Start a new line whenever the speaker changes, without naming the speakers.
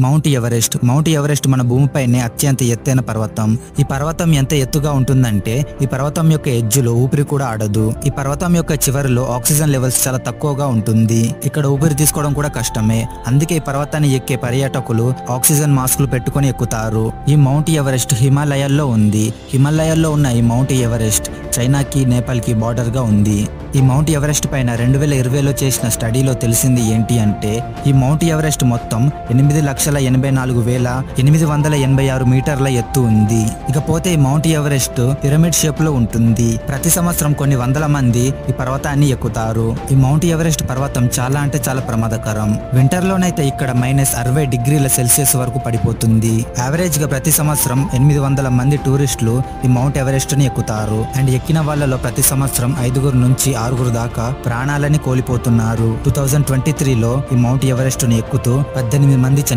Mount Everest మన భూమిపైనే అత్యంత ఎత్తైన పర్వతం. ఈ పర్వతం ఎంత ఎత్తుగా ఉంటుందంటే ఈ పర్వతం యొక్క ఎడ్జ్లో ఊపిరి కూడా ఆడదు. ఈ పర్వతం యొక్క చివరిలో ఆక్సిజన్ లెవెల్స్ చాలా తక్కువగా ఉంటుంది. ఇక్కడ ఊపిరి తీసుకోవడం కూడా కష్టమే. అందుకే ఈ పర్వతాన్ని ఎక్కే పర్యాటకులు ఆక్సిజన్ మాస్కులు పెట్టుకొని ఎక్కుతారు. ఈ మౌంట్ ఎవరెస్ట్ హిమాలయాల్లో ఉంది. హిమాలయాల్లో ఉన్న ఈ మౌంట్ ఎవరెస్ట్ చైనాకి, నేపాల్కి బార్డర్ గా ఉంది. ఈ మౌంట్ ఎవరెస్ట్ పైన 2020లో చేసిన స్టడీలో తెలిసింది ఏంటి అంటే ఈ మౌంట్ ఎవరెస్ట్ మొత్తం 8,84,886 మీటర్ల ఎత్తు ఉంది. ఇకపోతే ఈ మౌంట్ ఎవరెస్ట్ పిరమిడ్ షేప్ లో ఉంటుంది. ప్రతి సంవత్సరం కొన్ని వందల మంది ఈ పర్వతాన్ని ఎక్కుతారు. ఈ మౌంట్ ఎవరెస్ట్ పర్వతం చాలా అంటే చాలా ప్రమాదకరం. వింటర్ లోనైతే ఇక్కడ -60 డిగ్రీల సెల్సియస్ వరకు పడిపోతుంది. యావరేజ్ గా ప్రతి సంవత్సరం 800 మంది టూరిస్టులు ఈ మౌంట్ ఎవరెస్ట్ ని ఎక్కుతారు. అండ్ ఎక్కిన వాళ్ళలో ప్రతి సంవత్సరం 5 నుంచి 6 దాకా ప్రాణాలని కోల్పోతున్నారు. 2023లో ఈ మౌంట్ ఎవరెస్ట్ ని ఎక్కుతూ 18 మంది చనిపోయారు.